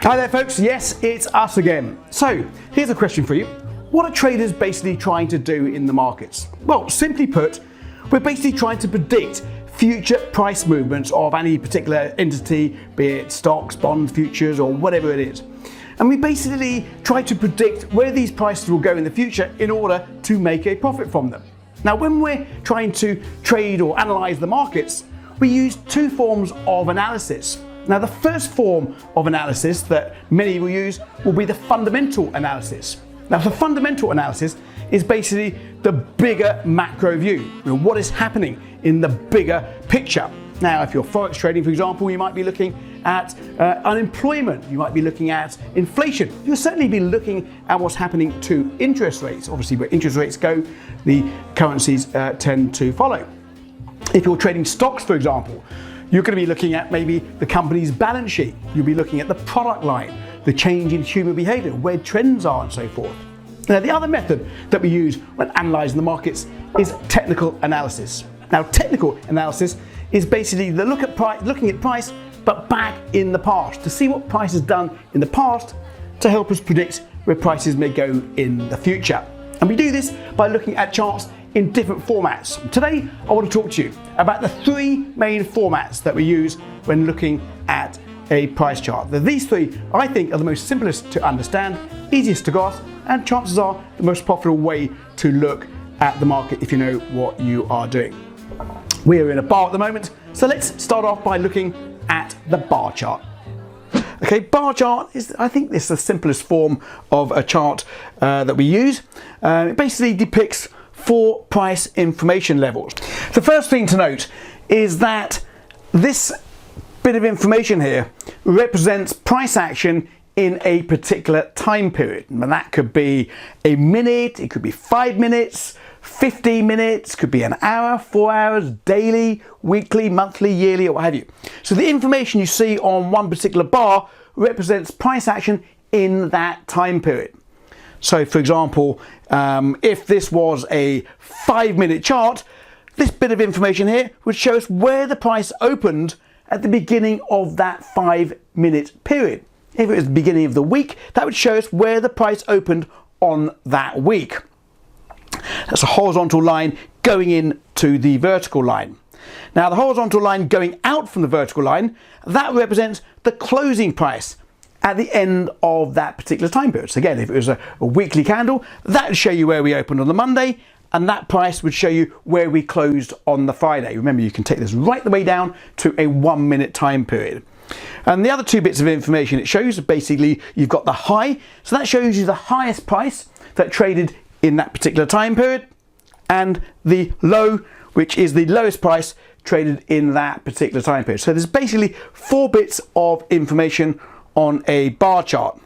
Hi there folks, yes, it's us again. So here's a question for you. What are traders basically trying to do in the markets? Well, simply put, we're basically trying to predict future price movements of any particular entity, be it stocks, bonds, futures, or whatever it is. And we basically try to predict where these prices will go in the future in order to make a profit from them. Now, when we're trying to trade or analyze the markets, we use two forms of analysis. Now, the first form of analysis that many will use will be the fundamental analysis. Now, the fundamental analysis is basically the bigger macro view, what is happening in the bigger picture. Now, if you're forex trading, for example, you might be looking at unemployment, you might be looking at inflation, you'll certainly be looking at what's happening to interest rates. Obviously, where interest rates go, the currencies tend to follow. If you're trading stocks, for example, you're going to be looking at maybe the company's balance sheet. You'll be looking at the product line, the change in human behavior, where trends are and so forth. Now, the other method that we use when analyzing the markets is technical analysis. Now, technical analysis is basically the looking at price, but back in the past, to see what price has done in the past to help us predict where prices may go in the future. And we do this by looking at charts in different formats. Today, I want to talk to you about the three main formats that we use when looking at a price chart. These three, I think, are the most simplest to understand, easiest to grasp, and chances are the most profitable way to look at the market if you know what you are doing. We're in a bar at the moment, so let's start off by looking at the bar chart. Okay, bar chart is, I think, this is the simplest form of a chart that we use. It basically depicts 4 price information levels. The first thing to note is that this bit of information here represents price action in a particular time period. And that could be a minute, it could be 5 minutes, 15 minutes, could be an hour, 4 hours, daily, weekly, monthly, yearly, or what have you. So the information you see on one particular bar represents price action in that time period. So for example, if this was a 5-minute chart, this bit of information here would show us where the price opened at the beginning of that 5-minute period. If it was the beginning of the week, that would show us where the price opened on that week. That's a horizontal line going into the vertical line. Now, the horizontal line going out from the vertical line, that represents the closing price at the end of that particular time period. So again, if it was a weekly candle, that would show you where we opened on the Monday, and that price would show you where we closed on the Friday. Remember, you can take this right the way down to a 1-minute time period. And the other 2 bits of information it shows, basically, you've got the high, so that shows you the highest price that traded in that particular time period, and the low, which is the lowest price traded in that particular time period. So there's basically 4 bits of information on a bar chart.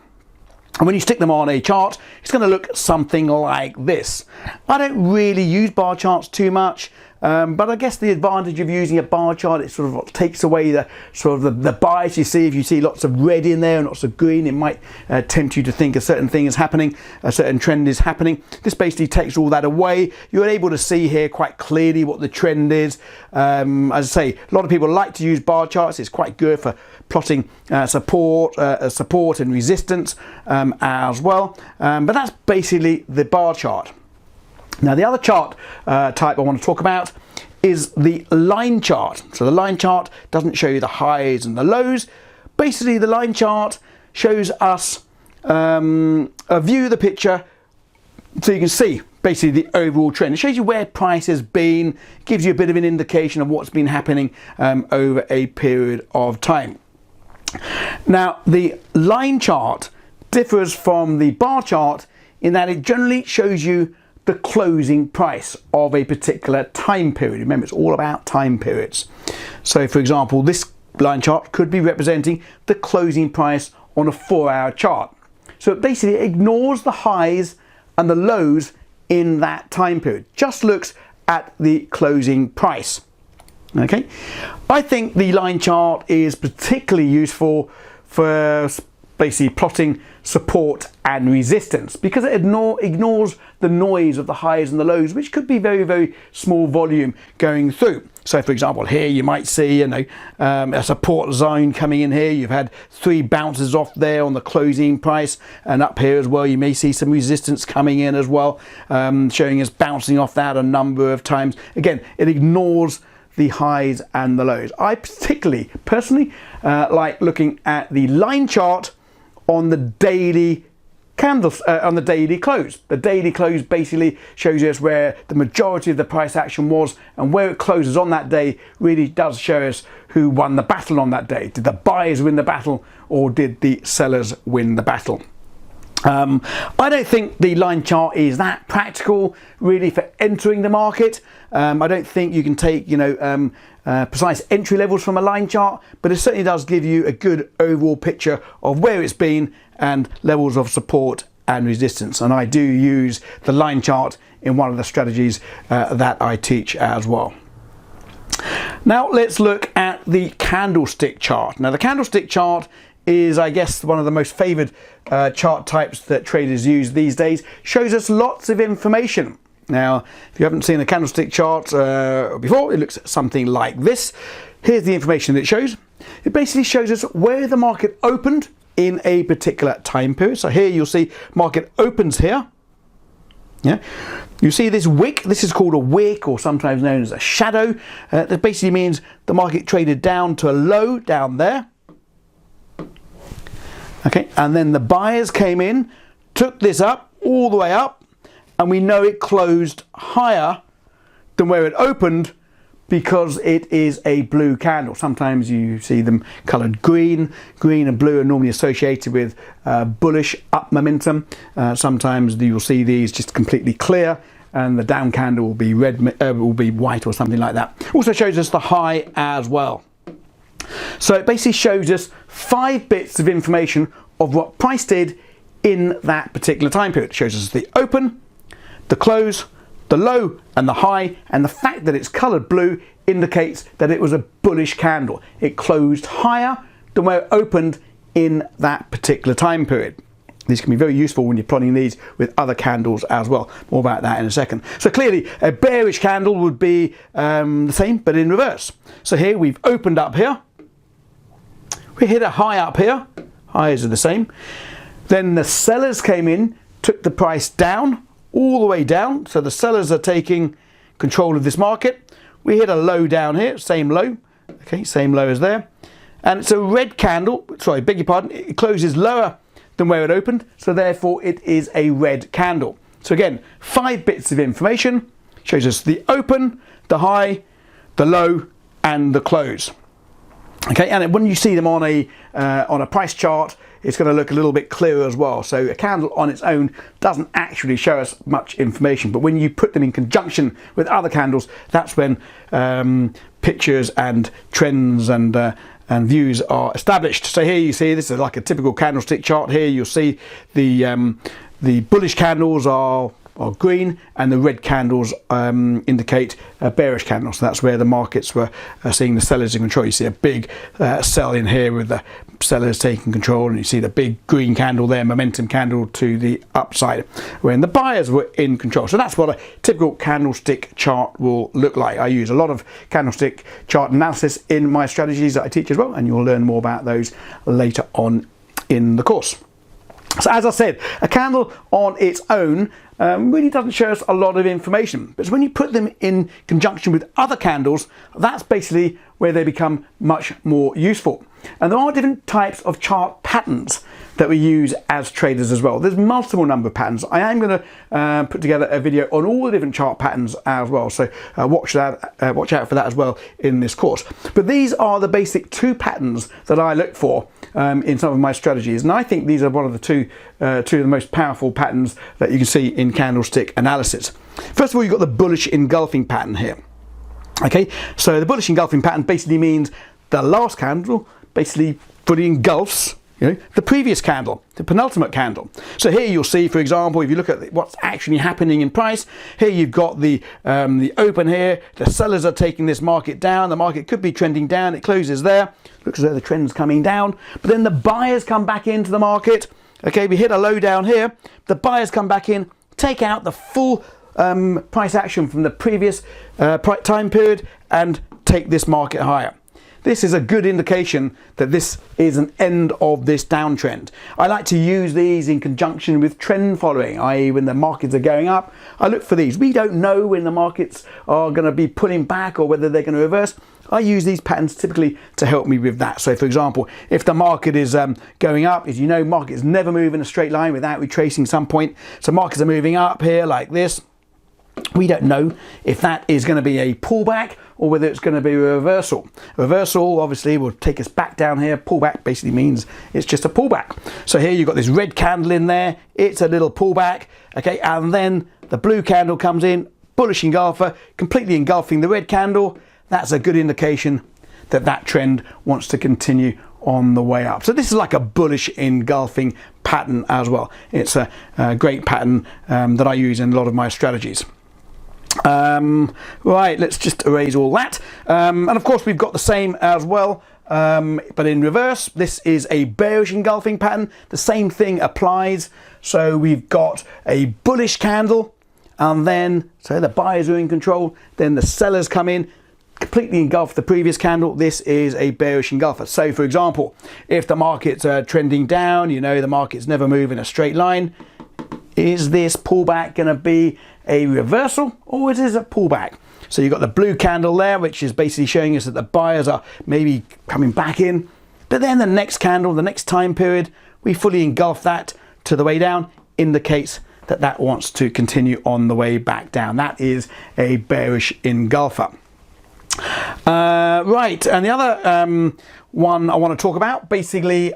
And when you stick them on a chart, it's going to look something like this. I don't really use bar charts too much, but I guess the advantage of using a bar chart, it sort of takes away the bias you see. If you see lots of red in there and lots of green, it might tempt you to think a certain thing is happening, a certain trend is happening. This basically takes all that away. You're able to see here quite clearly what the trend is. As I say, a lot of people like to use bar charts. It's quite good for plotting support and resistance as well. But that's basically the bar chart. Now, the other chart type I want to talk about is the line chart. So the line chart doesn't show you the highs and the lows. Basically, the line chart shows us a view of the picture so you can see basically the overall trend. It shows you where price has been, gives you a bit of an indication of what's been happening over a period of time. Now, the line chart differs from the bar chart in that it generally shows you the closing price of a particular time period. Remember, it's all about time periods. So for example, this line chart could be representing the closing price on a 4-hour chart. So it basically ignores the highs and the lows in that time period, just looks at the closing price. Okay, I think the line chart is particularly useful for basically plotting support and resistance, because it ignores the noise of the highs and the lows, which could be very, very small volume going through. So for example, here you might see, a support zone coming in here. You've had 3 bounces off there on the closing price, and up here as well you may see some resistance coming in as well, showing us bouncing off that a number of times. Again, it ignores the highs and the lows. I personally like looking at the line chart on the daily candles, on the daily close. The daily close basically shows us where the majority of the price action was, and where it closes on that day really does show us who won the battle on that day. Did the buyers win the battle, or did the sellers win the battle? I don't think the line chart is that practical really for entering the market. I don't think you can take precise entry levels from a line chart, but it certainly does give you a good overall picture of where it's been and levels of support and resistance. And I do use the line chart in one of the strategies that I teach as well. Now let's look at the candlestick chart. Now the candlestick chart is, I guess, one of the most favored chart types that traders use these days. Shows us lots of information. Now, if you haven't seen a candlestick chart before, it looks something like this. Here's the information that it shows. It basically shows us where the market opened in a particular time period. So here you'll see market opens here. Yeah, you see this wick. This is called a wick, or sometimes known as a shadow. That basically means the market traded down to a low down there. Okay, and then the buyers came in, took this up all the way up, and we know it closed higher than where it opened because it is a blue candle. Sometimes you see them coloured green. Green and blue are normally associated with bullish up momentum. Sometimes you'll see these just completely clear, and the down candle will be red, will be white or something like that. Also shows us the high as well. So it basically shows us 5 bits of information of what price did in that particular time period. It shows us the open, the close, the low and the high, and the fact that it's coloured blue indicates that it was a bullish candle. It closed higher than where it opened in that particular time period. These can be very useful when you're plotting these with other candles as well. More about that in a second. So clearly a bearish candle would be the same, but in reverse. So here we've opened up here. We hit a high up here. Highs are the same. Then the sellers came in, took the price down, all the way down. So the sellers are taking control of this market. We hit a low down here, same low. Okay, same low as there. And it's a red candle, sorry, beg your pardon, it closes lower than where it opened. So therefore it is a red candle. So again, 5 bits of information. Shows us the open, the high, the low, and the close. Okay, and when you see them on a price chart, it's going to look a little bit clearer as well. So a candle on its own doesn't actually show us much information, but when you put them in conjunction with other candles, that's when pictures and trends and views are established. So here you see, this is like a typical candlestick chart. Here you'll see the bullish candles are green, and the red candles indicate a bearish candle. So that's where the markets were seeing the sellers in control. You see a big sell in here with the sellers taking control, and you see the big green candle there, momentum candle to the upside, when the buyers were in control. So that's what a typical candlestick chart will look like. I use a lot of candlestick chart analysis in my strategies that I teach as well, and you'll learn more about those later on in the course. So as I said, a candle on its own really doesn't show us a lot of information, but when you put them in conjunction with other candles, that's basically where they become much more useful. And there are different types of chart patterns that we use as traders as well. There's multiple number of patterns. I am going to put together a video on all the different chart patterns as well, so watch out for that as well in this course. But these are the basic 2 patterns that I look for in some of my strategies, and I think these are one of the two of the most powerful patterns that you can see in candlestick analysis. First of all, you've got the bullish engulfing pattern here. Okay, so the bullish engulfing pattern basically means the last candle basically fully engulfs the previous candle, the penultimate candle. So here you'll see, for example, if you look at what's actually happening in price, here you've got the open here. The sellers are taking this market down. The market could be trending down. It closes there. Looks as though the trend's coming down. But then the buyers come back into the market. Okay, we hit a low down here. The buyers come back in, take out the full price action from the previous time period and take this market higher. This is a good indication that this is an end of this downtrend. I like to use these in conjunction with trend following, i.e. when the markets are going up, I look for these. We don't know when the markets are going to be pulling back or whether they're going to reverse. I use these patterns typically to help me with that. So for example, if the market is going up, as you know, markets never move in a straight line without retracing some point. So markets are moving up here like this. We don't know if that is going to be a pullback or whether it's going to be a reversal. A reversal obviously will take us back down here. Pullback basically means it's just a pullback. So here you've got this red candle in there. It's a little pullback. Okay, and then the blue candle comes in, bullish engulfer, completely engulfing the red candle. That's a good indication that that trend wants to continue on the way up. So this is like a bullish engulfing pattern as well. It's a great pattern that I use in a lot of my strategies. Right, let's just erase all that. And of course we've got the same as well, but in reverse. This is a bearish engulfing pattern. The same thing applies. So we've got a bullish candle, and then so the buyers are in control, then the sellers come in, completely engulf the previous candle. This is a bearish engulfer. So for example, if the market's trending down, the markets never move in a straight line. Is this pullback going to be a reversal or is it a pullback? So you've got the blue candle there, which is basically showing us that the buyers are maybe coming back in. But then the next candle, the next time period, we fully engulf that to the way down, indicates that that wants to continue on the way back down. That is a bearish engulfer. Right, and the other one I want to talk about basically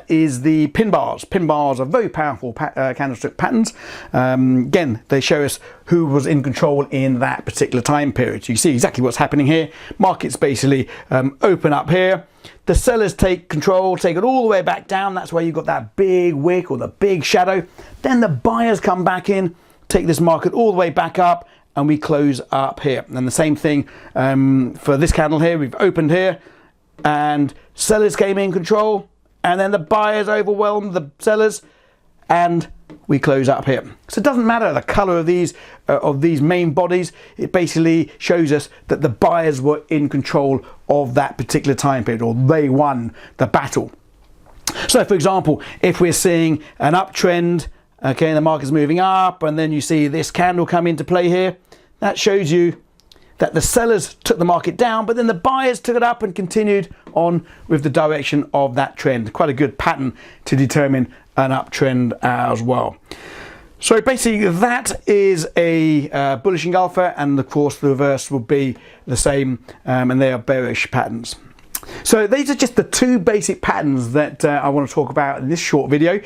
is the pin bars. Pin bars are very powerful candlestick patterns. Again, they show us who was in control in that particular time period. So you see exactly what's happening here. Markets basically open up here. The sellers take control, take it all the way back down. That's where you've got that big wick or the big shadow. Then the buyers come back in, take this market all the way back up, and we close up here. And the same thing for this candle here. We've opened here and sellers came in control, and then the buyers overwhelmed the sellers and we close up here. So it doesn't matter the color of these main bodies. It basically shows us that the buyers were in control of that particular time period, or they won the battle. So for example, if we're seeing an uptrend, okay, and the market's moving up, and then you see this candle come into play here, that shows you that the sellers took the market down, but then the buyers took it up and continued on with the direction of that trend. Quite a good pattern to determine an uptrend as well. So basically that is a bullish engulfer, and of course the reverse will be the same, and they are bearish patterns. So these are just the two basic patterns that I want to talk about in this short video.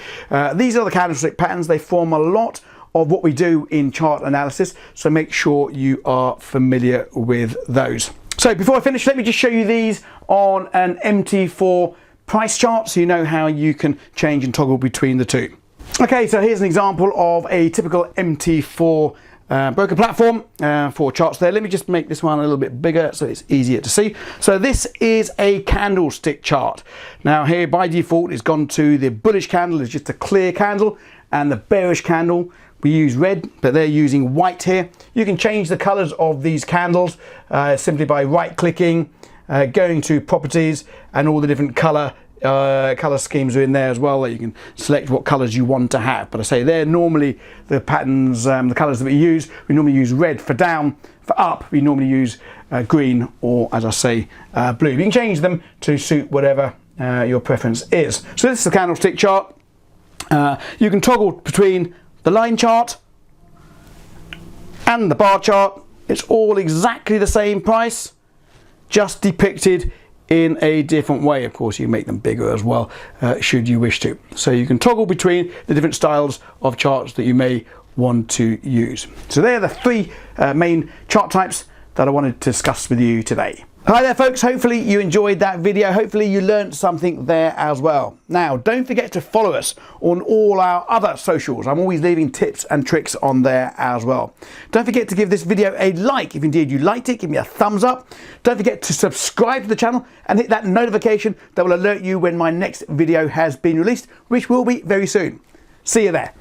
These are the candlestick patterns. They form a lot of what we do in chart analysis, so make sure you are familiar with those. So before I finish, let me just show you these on an MT4 price chart so you know how you can change and toggle between the two. Okay, so here's an example of a typical MT4 broker platform for charts there. Let me just make this one a little bit bigger so it's easier to see. So this is a candlestick chart. Now here by default it's gone to the bullish candle is just a clear candle, and the bearish candle we use red, but they're using white here. You can change the colors of these candles simply by right clicking, going to properties, and all the different color schemes are in there as well. You can select what colors you want to have, but I say they're normally the patterns, the colors that we use. We normally use red for down. For up we normally use green, or as I say blue. You can change them to suit whatever your preference is. So this is the candlestick chart. You can toggle between the line chart and the bar chart. It's all exactly the same price, just depicted in a different way. Of course, you make them bigger as well, should you wish to. So you can toggle between the different styles of charts that you may want to use. So they're the three main chart types that I wanted to discuss with you today. Hi there folks, hopefully you enjoyed that video, hopefully you learned something there as well. Now don't forget to follow us on all our other socials. I'm always leaving tips and tricks on there as well. Don't forget to give this video a like if indeed you liked it, give me a thumbs up. Don't forget to subscribe to the channel and hit that notification that will alert you when my next video has been released, which will be very soon. See you there.